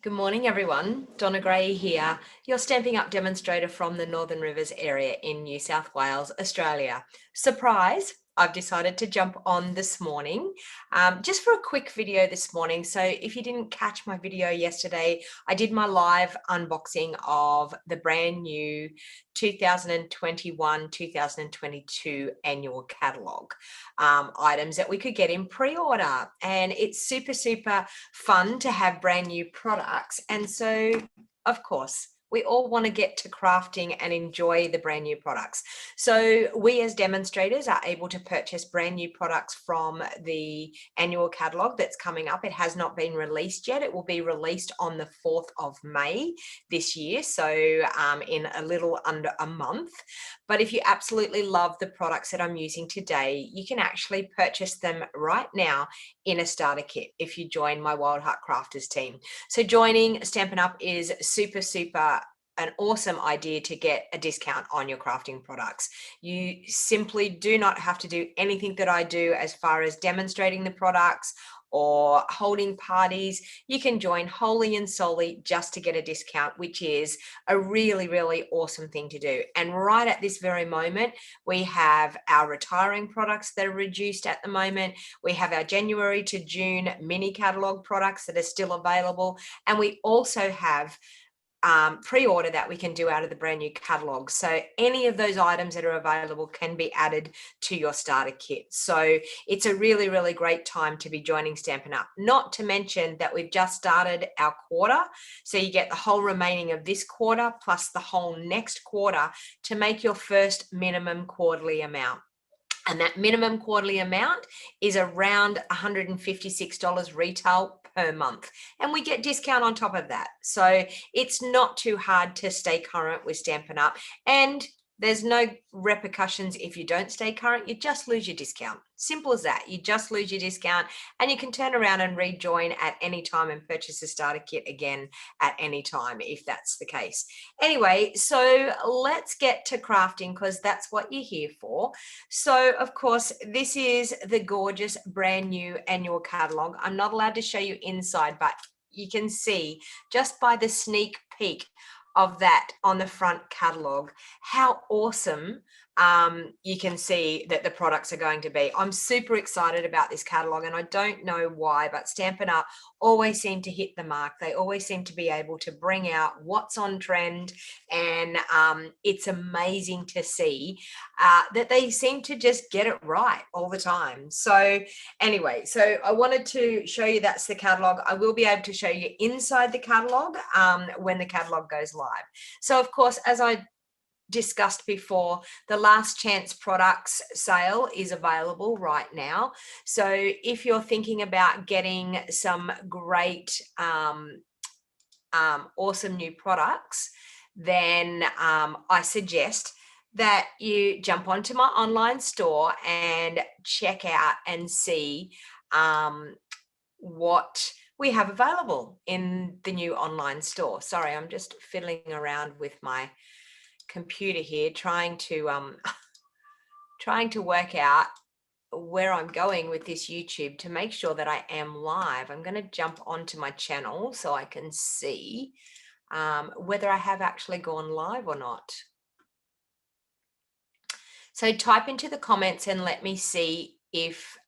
Good morning, everyone. Donna Gray here, your Stamping Up demonstrator from the Northern Rivers area in New South Wales, Australia. Surprise! I've decided to jump on this morning just for a quick video this morning. So if you didn't catch my video yesterday, I did my live unboxing of the brand new 2021-2022 annual catalogue items that we could get in pre-order. And it's super fun to have brand new products. And so, of course, we all want to get to crafting and enjoy the brand new products. So we as demonstrators are able to purchase brand new products from the annual catalogue that's coming up. It has not been released yet. It will be released on the 4th of May this year. So in a little under a month. But if you absolutely love the products that I'm using today, you can actually purchase them right now in a starter kit if you join my Wild Heart Crafters team. So joining Stampin' Up is super an awesome idea to get a discount on your crafting products. You simply do not have to do anything that I do as far as demonstrating the products or holding parties. You can join wholly and solely just to get a discount, which is a really awesome thing to do. And right at this very moment, we have our retiring products that are reduced at the moment. We have our January to June mini catalog products that are still available. And we also have pre-order that we can do out of the brand new catalog. So any of those items that are available can be added to your starter kit. So it's a really great time to be joining Stampin' Up. Not to mention that we've just started our quarter. So you get the whole remaining of this quarter plus the whole next quarter to make your first minimum quarterly amount. And that minimum quarterly amount is around $156 retail per month. And we get discount on top of that. So it's not too hard to stay current with Stampin' Up. And there's no repercussions if you don't stay current. You just lose your discount. Simple as that. You just lose your discount and you can turn around and rejoin at any time and purchase a starter kit again at any time if that's the case. Anyway, so let's get to crafting because that's what you're here for. So, of course, this is the gorgeous brand new annual catalogue. I'm not allowed to show you inside, but you can see just by the sneak peek of that on the front catalog how awesome you can see that the products are going to be. I'm super excited about this catalog and I don't know why, but Stampin' Up always seem to hit the mark. They always seem to be able to bring out what's on trend, and it's amazing to see that they seem to just get it right all the time. So anyway, so I wanted to show you that's the catalog. I will be able to show you inside the catalog when the catalog goes live. So of course, as I discussed before, the last chance products sale is available right now. So if you're thinking about getting some great awesome new products, then I suggest that you jump onto my online store and check out and see what we have available in the new online store. Sorry, I'm just fiddling around with my computer here trying to work out where I'm going with this YouTube to make sure that I am live. I'm going to jump onto my channel so I can see whether I have actually gone live or not. So type into the comments and let me see if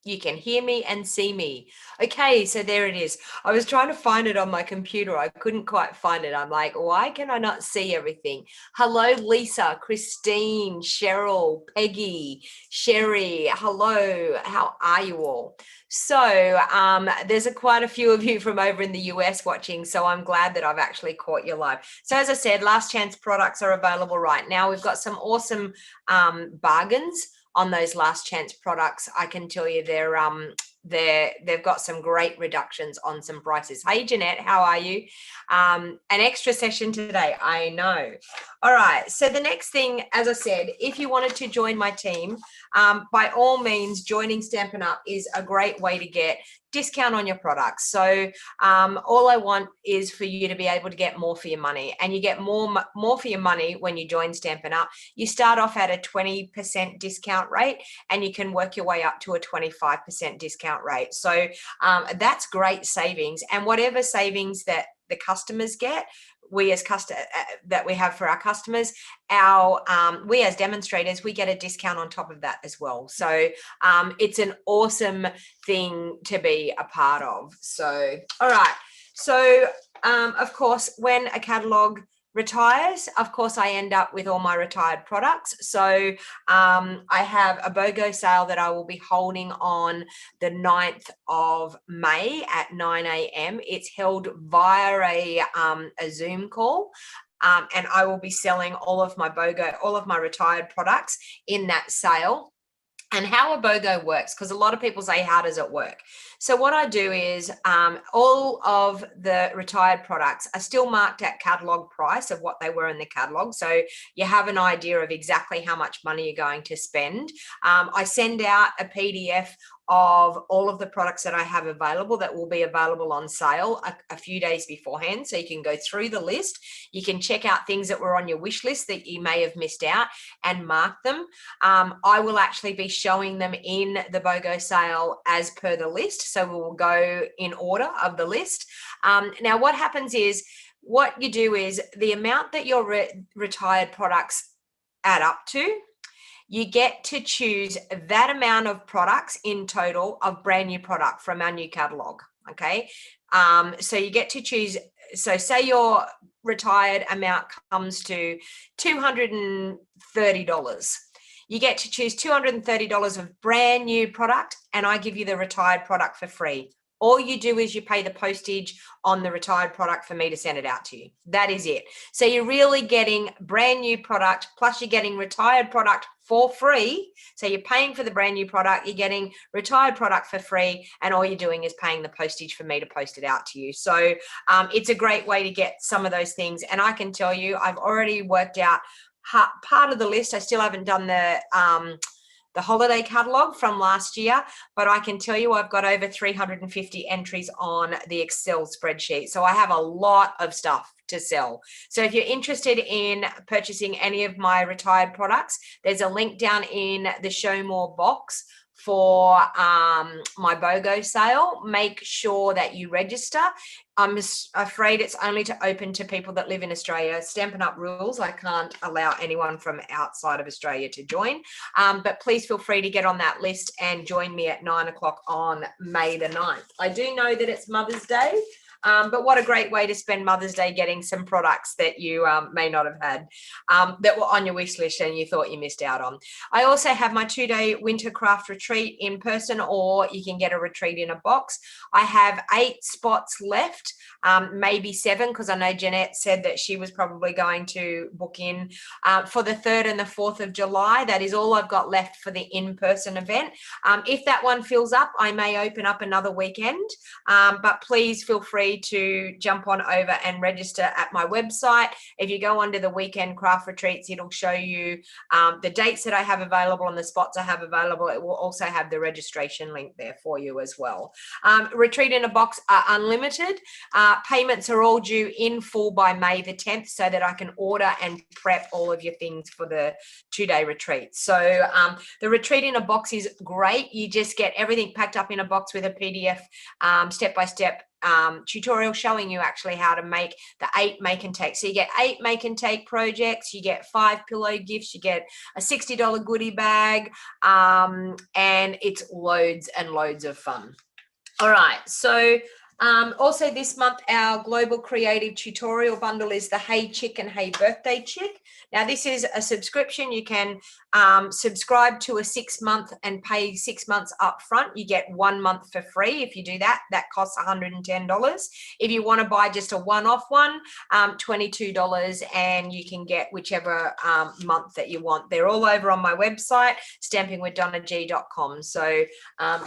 you can hear me and see me. Okay, so there it is. I was trying to find it on my computer. I couldn't quite find it. I'm like, why can I not see everything? Hello, Lisa, Christine, Cheryl, Peggy, Sherry. Hello, how are you all? So there's quite a few of you from over in the US watching, so I'm glad that I've actually caught you live. So as I said, last chance products are available right now. We've got some awesome bargains on those last chance products. I can tell you they've got some great reductions on some prices. Hey Jeanette, how are you? An extra session today, I know. All right, so the next thing, as I said, if you wanted to join my team, by all means, joining Stampin' Up is a great way to get discount on your products. So all I want is for you to be able to get more for your money, and you get more for your money when you join Stampin' Up. You start off at a 20% discount rate, and you can work your way up to a 25% discount rate. So that's great savings, and whatever savings that the customers get, we as that we have for our customers, we as demonstrators, we get a discount on top of that as well. So it's an awesome thing to be a part of. So all right, so of course, when a catalog retires, of course, I end up with all my retired products. So I have a BOGO sale that I will be holding on the 9th of May at 9 a.m. It's held via a Zoom call. And I will be selling all of my BOGO, all of my retired products in that sale. And how a BOGO works, because a lot of people say, how does it work? So what I do is all of the retired products are still marked at catalog price of what they were in the catalog. So you have an idea of exactly how much money you're going to spend. I send out a PDF of all of the products that I have available that will be available on sale a few days beforehand. So you can go through the list. You can check out things that were on your wish list that you may have missed out and mark them. I will actually be showing them in the BOGO sale as per the list. So we will go in order of the list. Now what happens is, what you do is the amount that your retired products add up to, you get to choose that amount of products in total of brand new product from our new catalog. Okay. So you get to choose. So say your retired amount comes to $230. You get to choose $230 of brand new product, and I give you the retired product for free. All you do is you pay the postage on the retired product for me to send it out to you. That is it. So you're really getting brand new product, plus you're getting retired product for free. So you're paying for the brand new product, you're getting retired product for free, and all you're doing is paying the postage for me to post it out to you. So it's a great way to get some of those things. And I can tell you, I've already worked out part of the list. I still haven't done the holiday catalog from last year, but I can tell you I've got over 350 entries on the Excel spreadsheet. So I have a lot of stuff to sell. So if you're interested in purchasing any of my retired products, there's a link down in the show more box for my BOGO sale. Make sure that you register. I'm afraid it's only open to people that live in Australia. Stampin' Up rules, I can't allow anyone from outside of Australia to join. But please feel free to get on that list and join me at 9 o'clock on May the 9th. I do know that it's Mother's Day. But what a great way to spend Mother's Day, getting some products that you may not have had that were on your wish list and you thought you missed out on. I also have my 2-day winter craft retreat in person, or you can get a retreat in a box. I have 8 spots left, maybe 7, because I know Jeanette said that she was probably going to book in for the 3rd and the 4th of July. That is all I've got left for the in-person event. If that one fills up, I may open up another weekend, but please feel free to jump on over and register at my website. If you go under the weekend craft retreats, it'll show you the dates that I have available and the spots I have available. It will also have the registration link there for you as well. Retreat in a box are unlimited. Payments are all due in full by May the 10th, so that I can order and prep all of your things for the 2-day retreat. So the retreat in a box is great. You just get everything packed up in a box with a PDF step-by-step tutorial showing you actually how to make the 8 make and take. So you get 8 make and take projects, you get 5 pillow gifts, you get a $60 goodie bag, and it's loads and loads of fun. All right, so also this month, our global creative tutorial bundle is the Hey Chick and Hey Birthday Chick. Now this is a subscription. You can subscribe to a 6-month and pay 6 months up front. You get 1 month for free. If you do that, that costs $110. If you want to buy just a one-off one, $22, and you can get whichever month that you want. They're all over on my website, stampingwithdonnag.com. So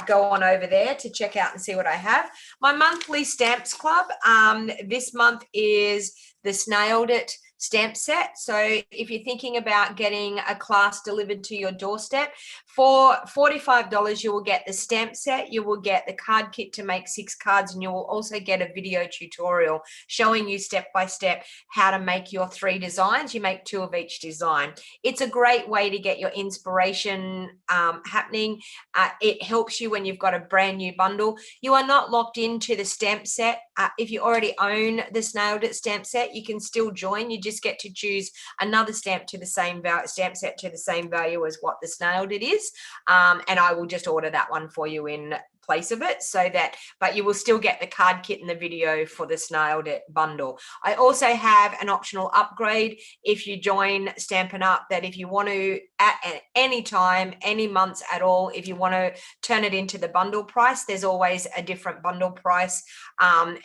go on over there to check out and see what I have. My monthly stamps club this month is the Snailed It stamp set. So if you're thinking about getting a class delivered to your doorstep, for $45, you will get the stamp set, you will get the card kit to make 6 cards, and you will also get a video tutorial showing you step by step how to make your 3 designs. You make 2 of each design. It's a great way to get your inspiration happening. It helps you when you've got a brand new bundle. You are not locked into the stamp set. If you already own the Snailed It stamp set, you can still join. You just get to choose another stamp to the same stamp set to the same value as what the Snailed It is, and I will just order that one for you in place of it, so that, but you will still get the card kit and the video for the Snailed It bundle. I also have an optional upgrade if you join Stampin' Up, that if you want to at any time, any months at all, if you want to turn it into the bundle price, there's always a different bundle price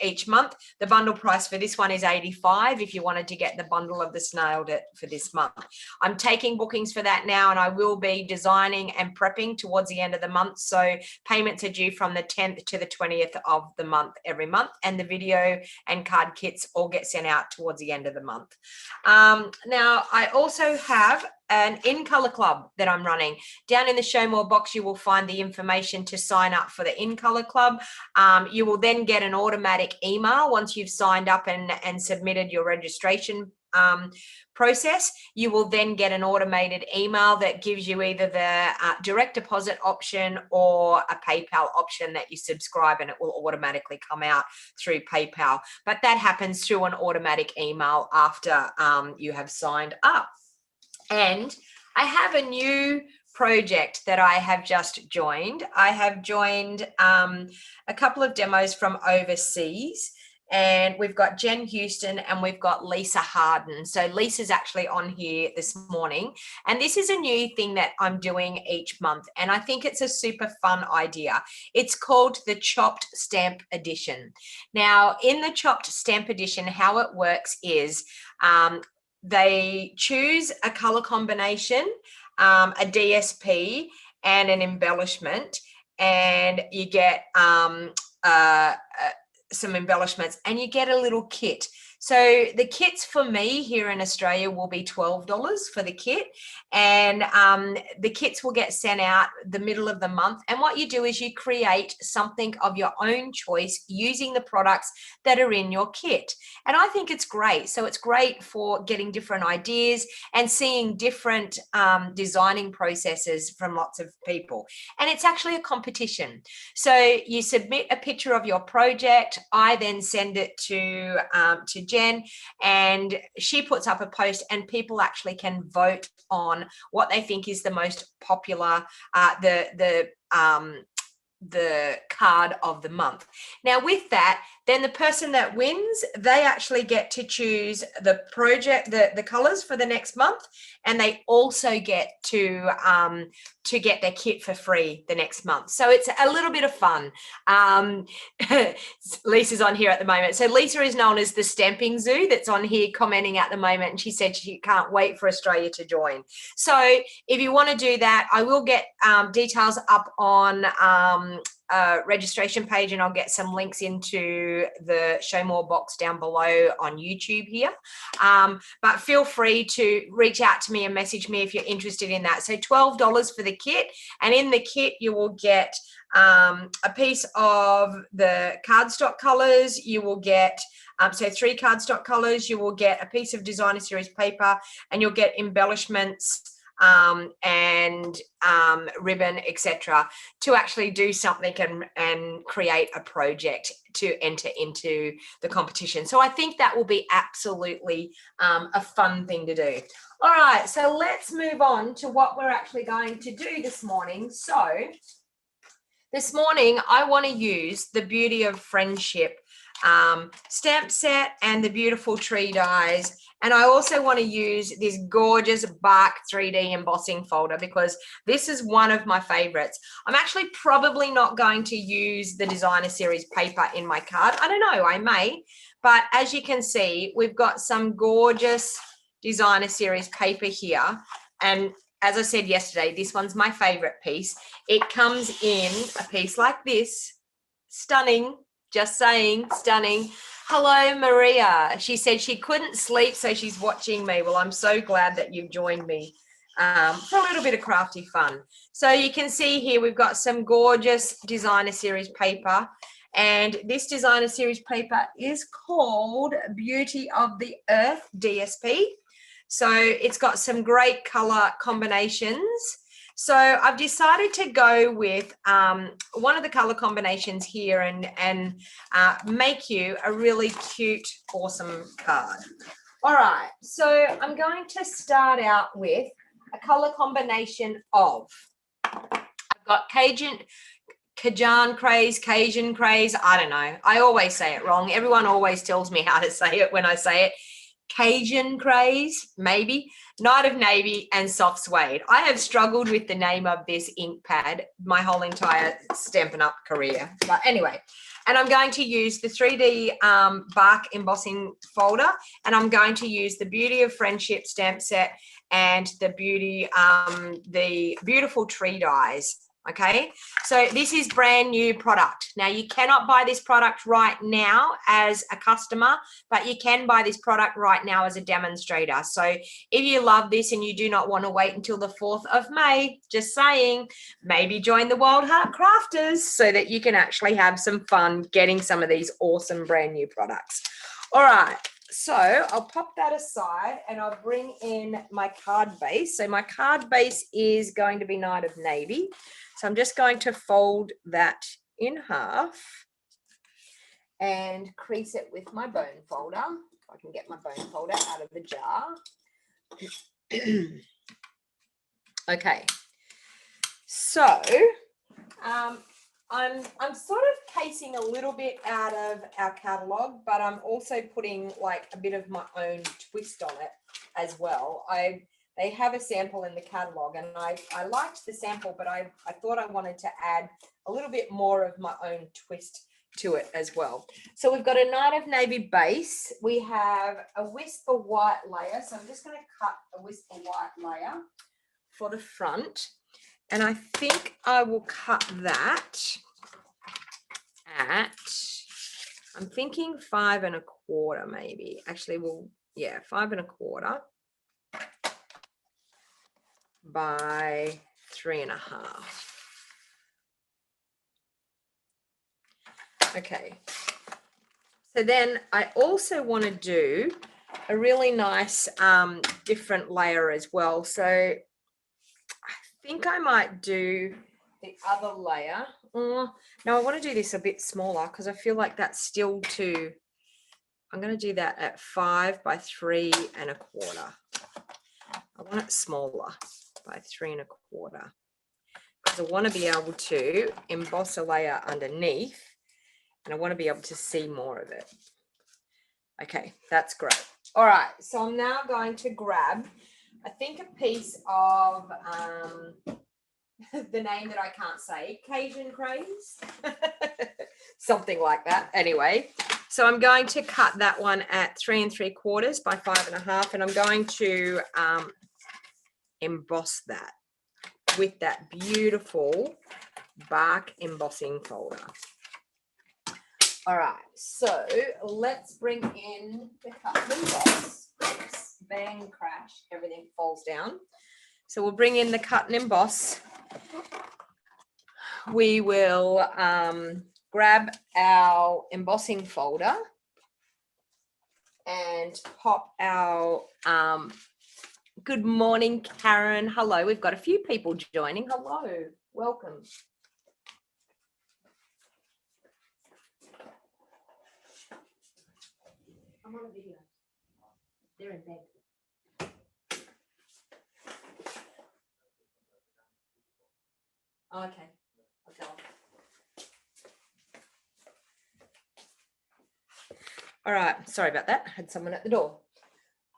each month. The bundle price for this one is $85 if you wanted to get the bundle of the Snailed It for this month. I'm taking bookings for that now, and I will be designing and prepping towards the end of the month, so payments are due from the 10th to the 20th of the month every month, and the video and card kits all get sent out towards the end of the month. Now I also have an in color club that I'm running. Down in the show more box, you will find the information to sign up for the in color club. You will then get an automatic email once you've signed up and submitted your registration process. You will then get an automated email that gives you either the direct deposit option or a PayPal option that you subscribe, and it will automatically come out through PayPal. But that happens through an automatic email after you have signed up. And I have a new project that I have just joined. I have joined a couple of demos from overseas, and we've got Jen Houston and we've got Lisa Harden. So Lisa's actually on here this morning, and this is a new thing that I'm doing each month, and I think it's a super fun idea. It's called the Chopped Stamp Edition. Now, in the Chopped Stamp Edition, how it works is they choose a color combination, a DSP, and an embellishment, and you get some embellishments, and you get a little kit. So the kits for me here in Australia will be $12 for the kit, and the kits will get sent out the middle of the month. And what you do is you create something of your own choice using the products that are in your kit. And I think it's great. So it's great for getting different ideas and seeing different designing processes from lots of people. And it's actually a competition. So you submit a picture of your project. I then send it to Jen, and she puts up a post, and people actually can vote on what they think is the most popular, the card of the month. Now with that, then the person that wins, they actually get to choose the project, the colors for the next month, and they also get to get their kit for free the next month. So it's a little bit of fun. Lisa's on here at the moment. So Lisa is known as the Stamping Zoo, that's on here commenting at the moment, and she said she can't wait for Australia to join. So if you want to do that, I will get details up on registration page, and I'll get some links into the show more box down below on YouTube here. But feel free to reach out to me and message me if you're interested in that. So $12 for the kit, and in the kit you will get a piece of the cardstock colors. You will get so 3 cardstock colors. You will get a piece of designer series paper, and you'll get embellishments and ribbon, etc., to actually do something and create a project to enter into the competition. So I think that will be absolutely a fun thing to do. All right, so let's move on to what we're actually going to do this morning. So this morning I want to use the Beauty of Friendship stamp set and the beautiful tree dies. And I also want to use this gorgeous bark 3D embossing folder, because this is one of my favorites. I'm actually probably not going to use the designer series paper in my card. I don't know, I may. But as you can see, we've got some gorgeous designer series paper here. And as I said yesterday, this one's my favorite piece. It comes in a piece like this, stunning, Just saying, stunning. Hello, Maria. She said she couldn't sleep, so she's watching me. Well, I'm so glad that you've joined me for a little bit of crafty fun. So you can see here we've got some gorgeous designer series paper. And this designer series paper is called Beauty of the Earth DSP. So it's got some great color combinations. So I've decided to go with one of the color combinations here and make you a really cute, awesome card. All right, so I'm going to start out with a color combination of, I've got Cajun craze, I don't know. I always say it wrong. Everyone always tells me how to say it when I say it. Cajun craze, maybe, Night of Navy, and soft suede. I have struggled with the name of this ink pad my whole entire Stampin' Up career. But anyway, and I'm going to use the 3D bark embossing folder, and I'm going to use the Beauty of Friendship stamp set and the beautiful tree dies. Okay, so this is brand new product. Now you cannot buy this product right now as a customer, but you can buy this product right now as a demonstrator. So if you love this and you do not want to wait until the 4th of May, just saying, maybe join the Wild Heart Crafters so that you can actually have some fun getting some of these awesome brand new products. All right. So I'll pop that aside and I'll bring in my card base. So my card base is going to be Night of Navy. So I'm just going to fold that in half and crease it with my bone folder. If I can get my bone folder out of the jar. Okay. So I'm sort of pacing a little bit out of our catalog, but I'm also putting like a bit of my own twist on it as well. They have a sample in the catalog, and I liked the sample, but I thought I wanted to add a little bit more of my own twist to it as well. So we've got a Night of Navy base. We have a Whisper White layer. So I'm just going to cut a Whisper White layer for the front. And I think I will cut that at, I'm thinking 5 1/4 maybe. Actually, yeah, 5 1/4 by 3 1/2. Okay. So then I also want to do a really nice different layer as well. So I think I might do the other layer. No, I want to do this a bit smaller because I feel like that's still too. I'm going to do that at 5 by 3 1/4. I want it smaller by 3 1/4 because I want to be able to emboss a layer underneath and I want to be able to see more of it. Okay, that's great. All right, so I'm now going to grab, I think, a piece of the name that I can't say, Cajun craze, something like that. Anyway, so I'm going to cut that one at 3 3/4 by 5 1/2, and I'm going to emboss that with that beautiful bark embossing folder. All right, so let's bring in the cut and emboss. Oops, bang, crash, everything falls down. So we'll bring in the cut and emboss. We will grab our embossing folder and pop our, good morning, Karen. Hello, we've got a few people joining. Hello, welcome. I'm on a video. They're in bed. Oh, okay. I'll tell them. All right. Sorry about that. I had someone at the door.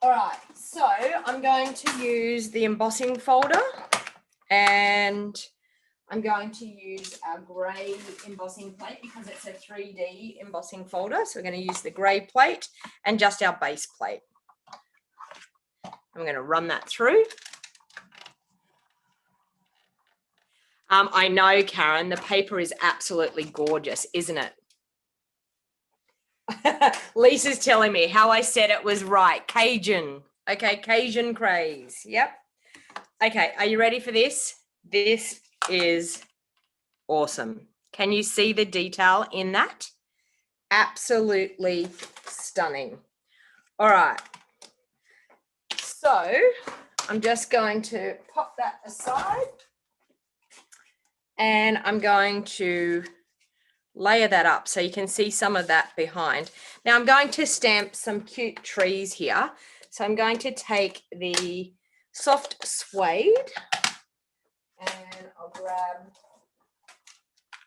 All right. So I'm going to use the embossing folder and I'm going to use our grey embossing plate because it's a 3D embossing folder. So we're going to use the grey plate and just our base plate. I'm going to run that through. I know, Karen, the paper is absolutely gorgeous, isn't it? Lisa's telling me how I said it was right. Cajun. Okay, Cajun craze. Yep. Okay, are you ready for this? This is awesome. Can you see the detail in that? Absolutely stunning. All right. So I'm just going to pop that aside and I'm going to layer that up so you can see some of that behind. Now I'm going to stamp some cute trees here. So I'm going to take the soft suede and I'll grab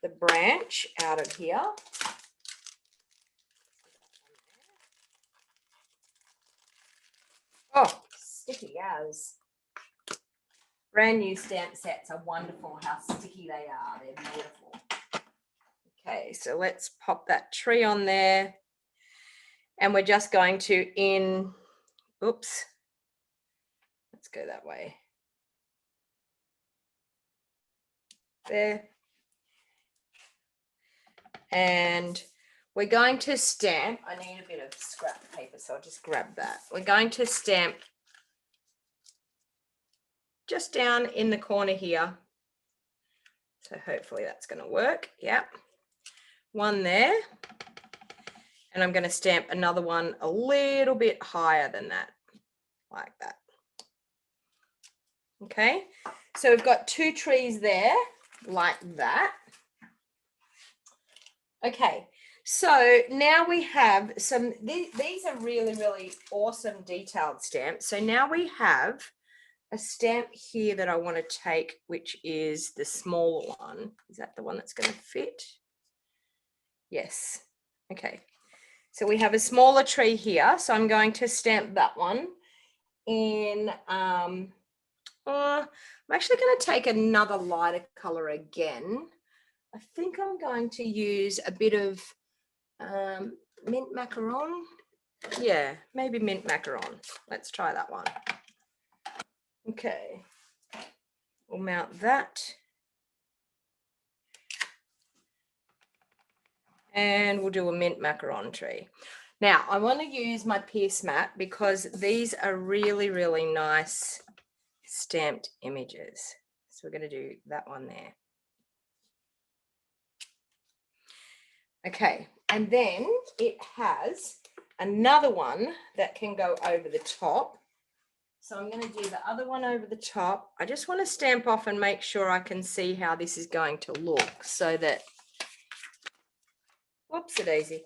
the branch out of here. Oh, sticky as. Brand new stamp sets are wonderful how sticky they are. They're beautiful. Okay, so let's pop that tree on there. And we're just going to oops, let's go that way. There. And we're going to stamp, I need a bit of scrap paper, so I'll just grab that. We're going to stamp just down in the corner here. So hopefully that's going to work. Yep. One there. And I'm going to stamp another one a little bit higher than that, like that. Okay, so we've got two trees there, like that. Okay, so now we have some, these are really, really awesome detailed stamps. So now we have a stamp here that I want to take, which is the smaller one. Is that the one that's going to fit? Yes. Okay. So we have a smaller tree here. So I'm going to stamp that one in, I'm actually going to take another lighter color again. I think I'm going to use a bit of mint macaron. Yeah, maybe mint macaron. Let's try that one. Okay, we'll mount that. And we'll do a mint macaron tree. Now, I want to use my Pierce mat because these are really, really nice stamped images. So we're going to do that one there. Okay, and then it has another one that can go over the top. So I'm going to do the other one over the top. I just want to stamp off and make sure I can see how this is going to look so that, whoopsie daisy.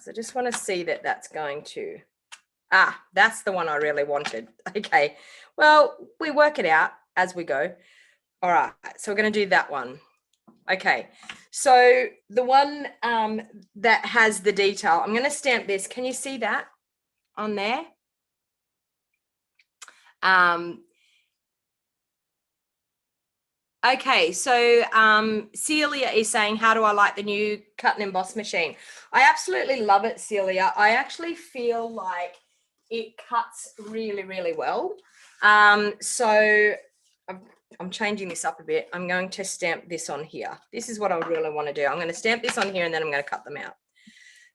So I just want to see that that's going to, that's the one I really wanted. Okay, well, we work it out as we go. All right, so we're going to do that one. Okay, so the one that has the detail, I'm going to stamp this. Can you see that on there? Okay, so Celia is saying, how do I like the new cut and emboss machine? I absolutely love it, Celia. I actually feel like it cuts really, really well. So I'm changing this up a bit. I'm going to stamp this on here. This is what I really want to do. I'm going to stamp this on here and then I'm going to cut them out.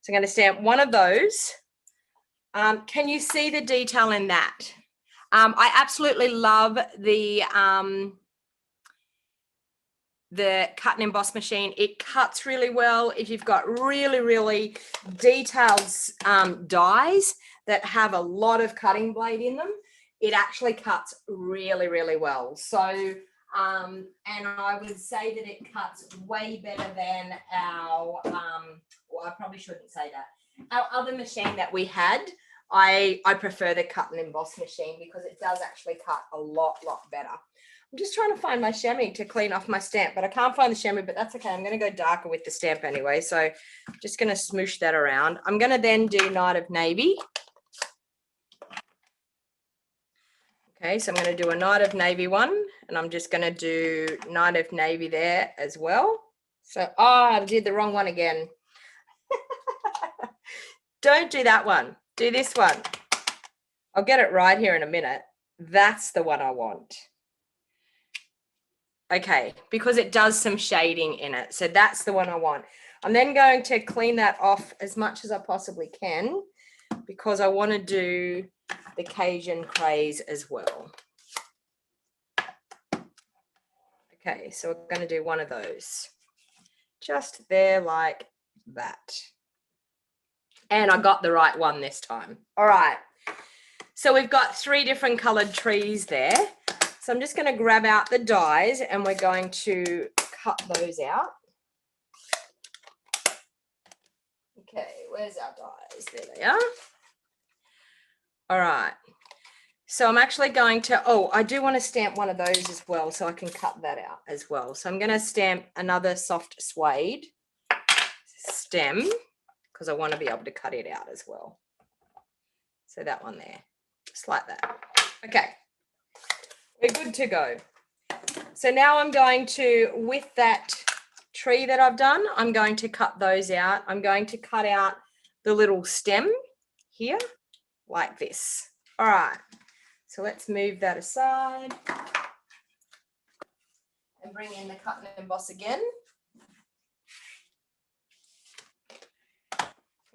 So I'm going to stamp one of those. Can you see the detail in that? I absolutely love the cut and emboss machine. It cuts really well. If you've got really, really detailed dies that have a lot of cutting blade in them, it actually cuts really, really well. So, and I would say that it cuts way better than our, well, I probably shouldn't say that. Our other machine that we had, I prefer the cut and emboss machine because it does actually cut a lot better. I'm just trying to find my chamois to clean off my stamp, but I can't find the chamois, but that's okay. I'm going to go darker with the stamp anyway. So I'm just going to smoosh that around. I'm going to then do Night of Navy. Okay, so I'm going to do a Night of Navy one, and I'm just going to do Night of Navy there as well. So, I did the wrong one again. Don't do that one. Do this one. I'll get it right here in a minute. That's the one I want. Okay, because it does some shading in it. So that's the one I want. I'm then going to clean that off as much as I possibly can because I want to do the Cajun craze as well. Okay, so we're going to do one of those. Just there like that. And I got the right one this time. All right. So we've got 3 different colored trees there. So I'm just going to grab out the dies and we're going to cut those out. Okay, where's our dies? There they are. All right. So I'm actually going to, I do want to stamp one of those as well, so I can cut that out as well. So I'm going to stamp another soft suede stem because I want to be able to cut it out as well. So that one there, just like that. Okay, we're good to go. So now I'm going to, with that tree that I've done, I'm going to cut those out. I'm going to cut out the little stem here like this. All right, so let's move that aside and bring in the cut and emboss again.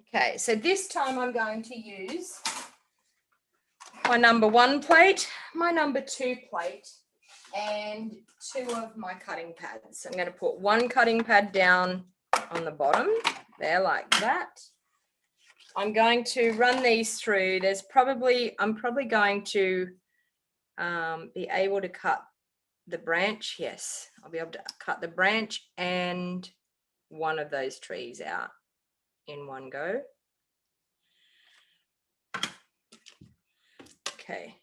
Okay, so this time I'm going to use my number 1 plate, my number 2 plate, and 2 of my cutting pads. So I'm going to put 1 cutting pad down on the bottom there like that. I'm going to run these through. I'm probably going to be able to cut the branch. Yes, I'll be able to cut the branch and one of those trees out in one go. Okay.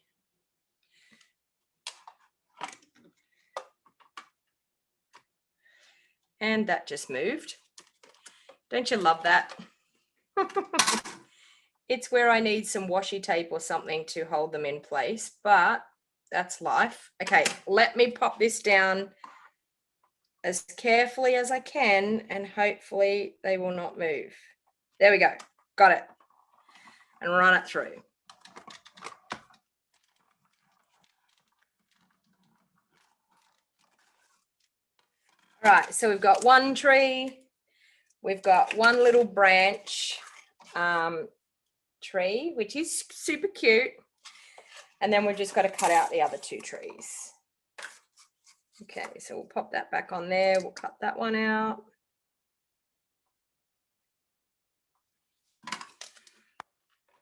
And that just moved. Don't you love that? It's where I need some washi tape or something to hold them in place, but that's life. Okay, let me pop this down as carefully as I can and hopefully they will not move. There we go. Got it. And run it through. All right, so we've got 1 tree. We've got 1 little branch tree, which is super cute. And then we've just got to cut out the other 2 trees. Okay, so we'll pop that back on there. We'll cut that one out.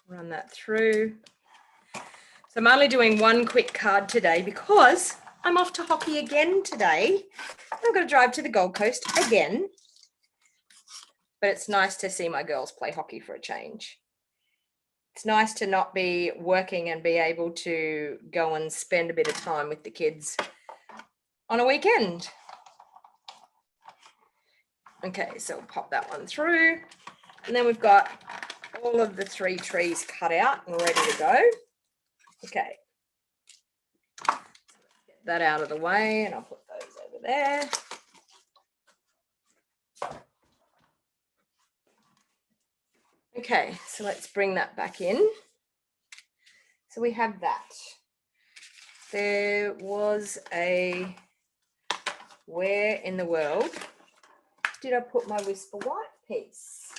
Run that through. So I'm only doing 1 quick card today because I'm off to hockey again today. I'm going to drive to the Gold Coast again. But it's nice to see my girls play hockey for a change. It's nice to not be working and be able to go and spend a bit of time with the kids on a weekend. Okay, so we'll pop that one through. And then we've got all of the 3 trees cut out and ready to go. Okay. So let's get that out of the way and I'll put those over there. Okay, so let's bring that back in. So we have that. There was where in the world did I put my Whisper White piece?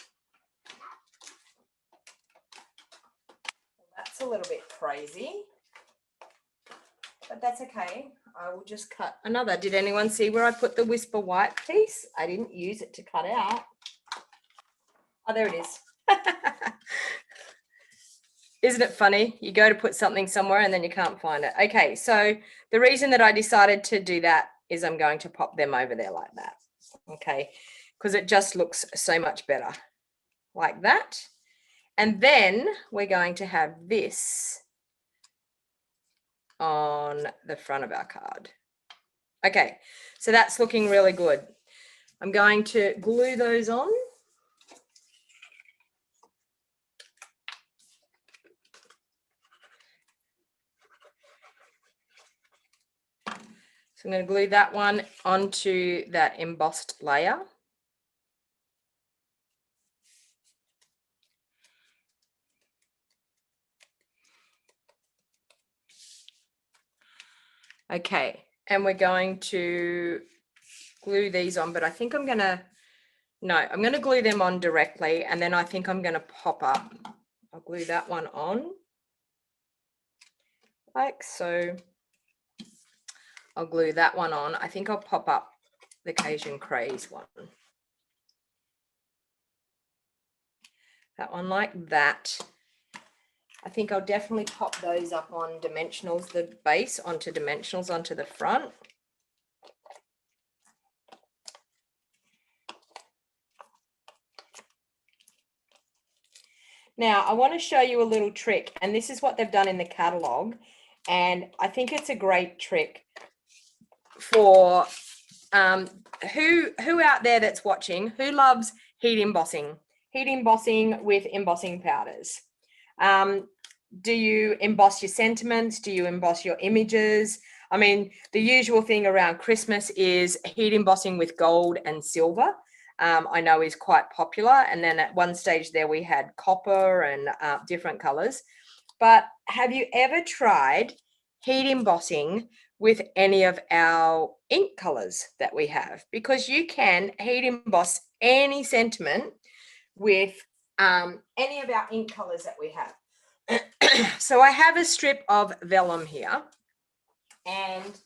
Well, that's a little bit crazy, but that's okay. I will just cut another. Did anyone see where I put the Whisper White piece? I didn't use it to cut out. Oh, there it is. Isn't it funny? You go to put something somewhere and then you can't find it. Okay, so the reason that I decided to do that is I'm going to pop them over there like that. Okay, because it just looks so much better like that. And then we're going to have this on the front of our card. Okay, so that's looking really good. I'm going to glue those on. So I'm going to glue that one onto that embossed layer. Okay, and we're going to glue these on, but I think I'm going to No, I'm going to glue them on directly, and then I think I'm going to pop up. I'll glue that one on like so. I'll glue that one on. I think I'll pop up the Cajun Craze one. That one like that. I think I'll definitely pop those up on dimensionals, the base onto dimensionals onto the front. Now, I want to show you a little trick, and this is what they've done in the catalogue, and I think it's a great trick for who out there that's watching, who loves heat embossing with embossing powders. Do you emboss your sentiments? Do you emboss your images? I mean, the usual thing around Christmas is heat embossing with gold and silver. I know is quite popular. And then at one stage there we had copper and different colors. But have you ever tried heat embossing with any of our ink colors that we have? Because you can heat emboss any sentiment with any of our ink colors that we have. So I have a strip of vellum here, and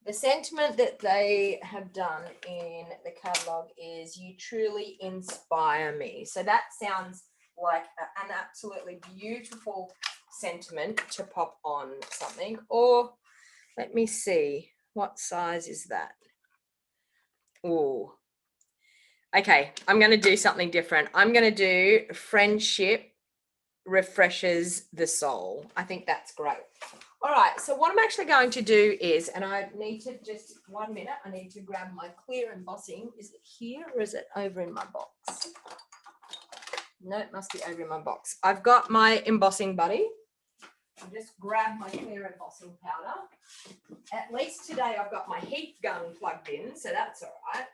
the sentiment that they have done in the catalogue is "You truly inspire me." So that sounds like an absolutely beautiful sentiment to pop on something. Or let me see, what size is that? Oh, okay, I'm going to do something different. I'm going to do "Friendship refreshes the soul." I think that's great. All right, so what I'm actually going to do is, and I need to just 1 minute, I need to grab my clear embossing. Is it here or is it over in my box? No, it must be over in my box. I've got my embossing buddy. I'll just grab my clear embossing powder. At least today I've got my heat gun plugged in, so that's all right.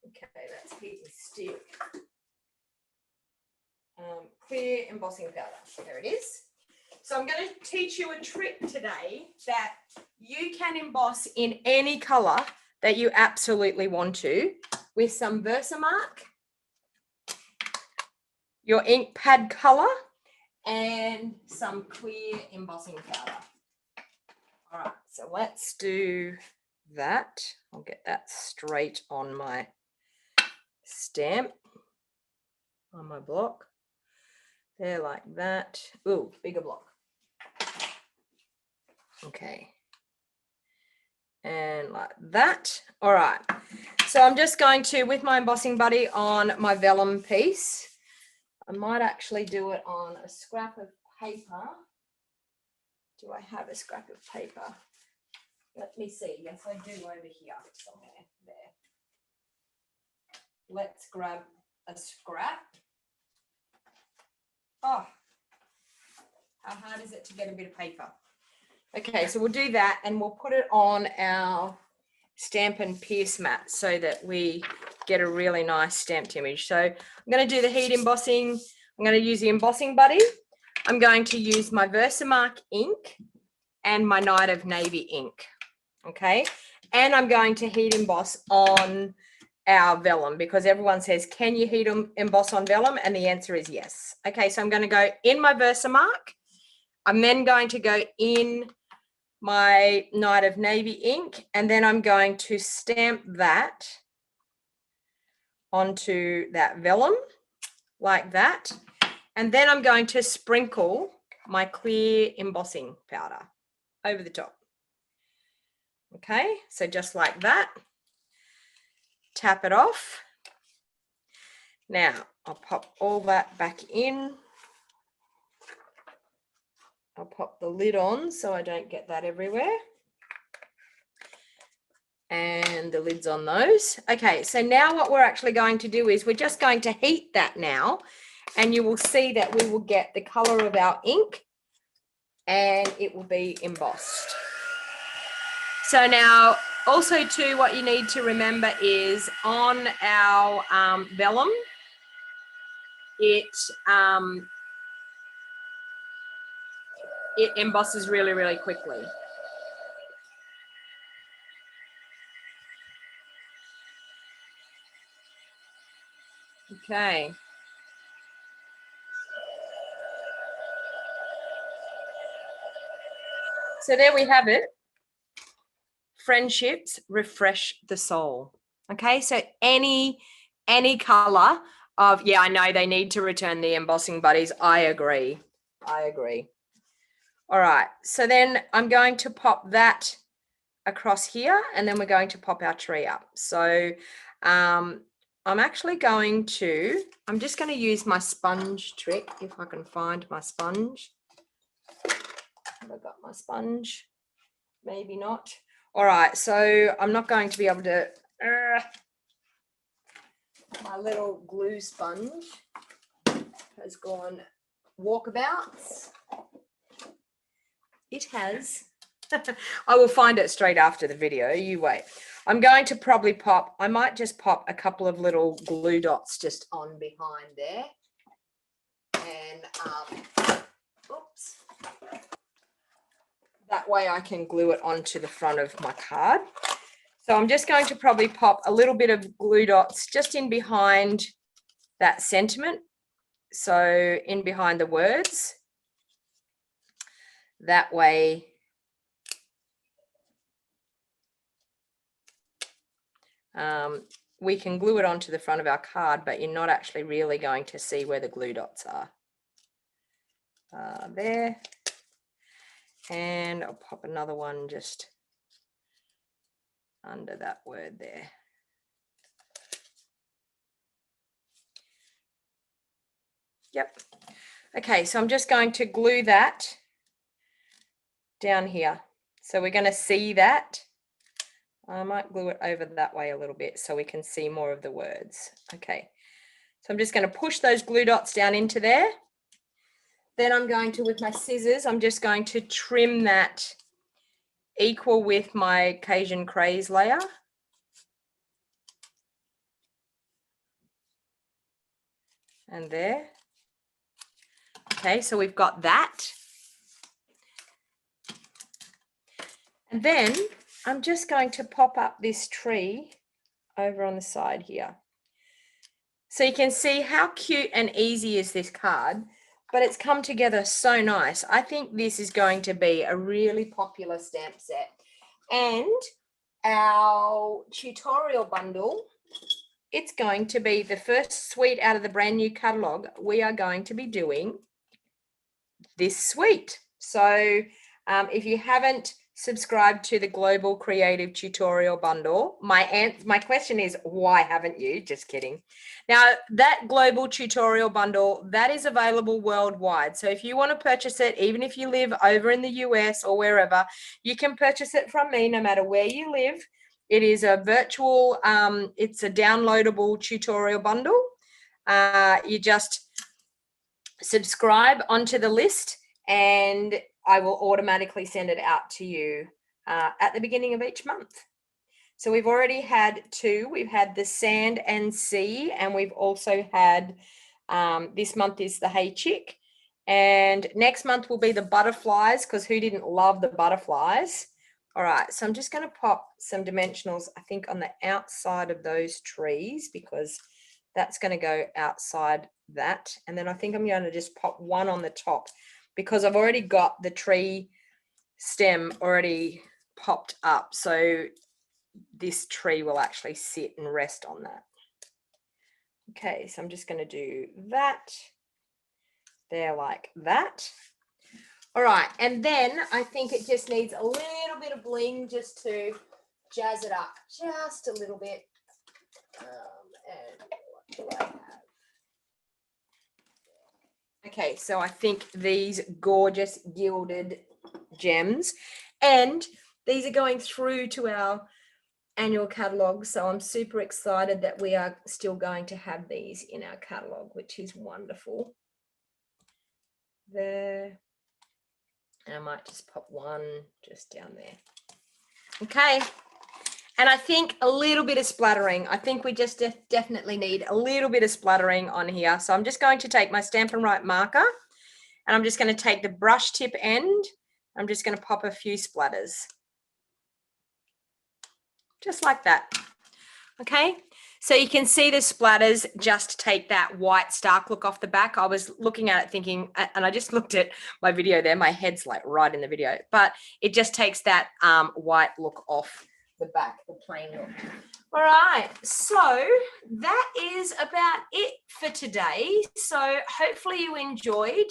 Okay, that's heat and stick. Clear embossing powder. There it is. So I'm going to teach you a trick today that you can emboss in any color that you absolutely want to with some Versamark, your ink pad color, and some clear embossing powder. All right, so let's do that. I'll get that straight on my stamp, on my block. There, like that. Ooh, bigger block. Okay. And like that. All right. So I'm just going to, with my embossing buddy on my vellum piece, I might actually do it on a scrap of paper. Do I have a scrap of paper? Let me see. Yes, I do over here somewhere. There. Let's grab a scrap. Oh, how hard is it to get a bit of paper? Okay, so we'll do that and we'll put it on our Stampin' Pierce mat so that we get a really nice stamped image. So I'm going to do the heat embossing. I'm going to use the embossing buddy. I'm going to use my Versamark ink and my Night of Navy ink. Okay, and I'm going to heat emboss on our vellum because everyone says, can you heat emboss on vellum? And the answer is yes. Okay, so I'm going to go in my Versamark. I'm then going to go in my Night of Navy ink, and then I'm going to stamp that onto that vellum like that. And then I'm going to sprinkle my clear embossing powder over the top. Okay, so just like that. Tap it off. Now I'll pop all that back in. I'll pop the lid on so I don't get that everywhere. And the lid's on those. Okay, so now what we're actually going to do is we're just going to heat that now, and you will see that we will get the color of our ink and it will be embossed. So now also too, what you need to remember is on our vellum, it embosses really, really quickly. Okay. So there we have it. Friendships refresh the soul. Okay, so any color of, yeah, I know they need to return the embossing buddies. I agree. All right, so then I'm going to pop that across here, and then we're going to pop our tree up. So I'm actually going to, I'm just going to use my sponge trick, if I can find my sponge. Have I got my sponge? Maybe not. All right, so I'm not going to be able to, my little glue sponge has gone walkabouts. It has. I will find it straight after the video. You wait. I'm going to probably pop, I might just pop a couple of little glue dots just on behind there. And, oops. That way I can glue it onto the front of my card. So I'm just going to probably pop a little bit of glue dots just in behind that sentiment. So in behind the words. That way we can glue it onto the front of our card, but you're not actually really going to see where the glue dots are. There. And I'll pop another one just under that word there. Yep. Okay, so I'm just going to glue that down here. So we're going to see that. I might glue it over that way a little bit so we can see more of the words. Okay, so I'm just going to push those glue dots down into there. Then I'm going to, with my scissors, I'm just going to trim that equal with my Cajun Craze layer. And there. Okay, so we've got that. And then I'm just going to pop up this tree over on the side here. So you can see how cute and easy is this card, but it's come together so nice. I think this is going to be a really popular stamp set. And our tutorial bundle, it's going to be the first suite out of the brand new catalogue. We are going to be doing this suite. So if you haven't subscribed to the Global Creative Tutorial Bundle, my question is, why haven't you? Just kidding. Now, that Global Tutorial Bundle, that is available worldwide. So if you want to purchase it, even if you live over in the US or wherever, you can purchase it from me no matter where you live. It is a virtual, it's a downloadable tutorial bundle. You just subscribe onto the list and I will automatically send it out to you at the beginning of each month. So we've already had two. We've had the Sand and Sea, and we've also had, this month is the Hey Chick. And next month will be the butterflies, because who didn't love the butterflies? All right, so I'm just going to pop some dimensionals, I think, on the outside of those trees, because that's going to go outside that. And then I think I'm going to just pop one on the top, because I've already got the tree stem already popped up. So this tree will actually sit and rest on that. Okay, so I'm just going to do that there like that. All right, and then I think it just needs a little bit of bling just to jazz it up just a little bit. And what do I have? Okay, so I think these gorgeous gilded gems, and these are going through to our annual catalogue, so I'm super excited that we are still going to have these in our catalogue, which is wonderful. There, and I might just pop one just down there. Okay, and I think a little bit of splattering. I think we just definitely need a little bit of splattering on here. So I'm just going to take my Stampin' Right marker, and I'm just going to take the brush tip end. I'm just going to pop a few splatters. Just like that. Okay, So you can see the splatters just take that white stark look off the back. I was looking at it thinking, and I just looked at my video there, my head's like right in the video, but it just takes that white look off the back, the plain look. All right, so that is about it for today. So hopefully you enjoyed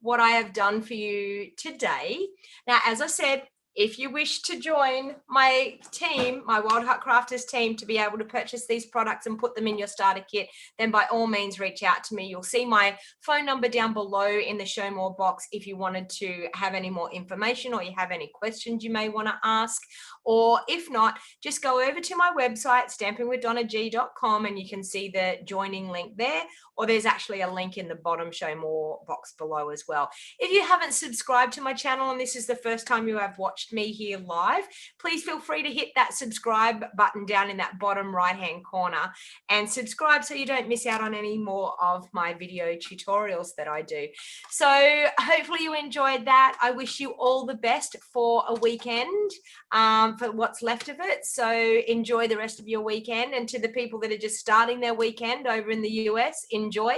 what I have done for you today. Now, as I said, if you wish to join my team, my Wild Heart Crafters team, to be able to purchase these products and put them in your starter kit, then by all means reach out to me. You'll see my phone number down below in the show more box if you wanted to have any more information or you have any questions you may want to ask. Or if not, just go over to my website, stampinwithdonnag.com, and you can see the joining link there, or there's actually a link in the bottom show more box below as well. If you haven't subscribed to my channel and this is the first time you have watched me here live, please feel free to hit that subscribe button down in that bottom right hand corner and subscribe so you don't miss out on any more of my video tutorials that I do. So hopefully you enjoyed that. I wish you all the best for a weekend, for what's left of it. So enjoy the rest of your weekend, and to the people that are just starting their weekend over in the US, enjoy.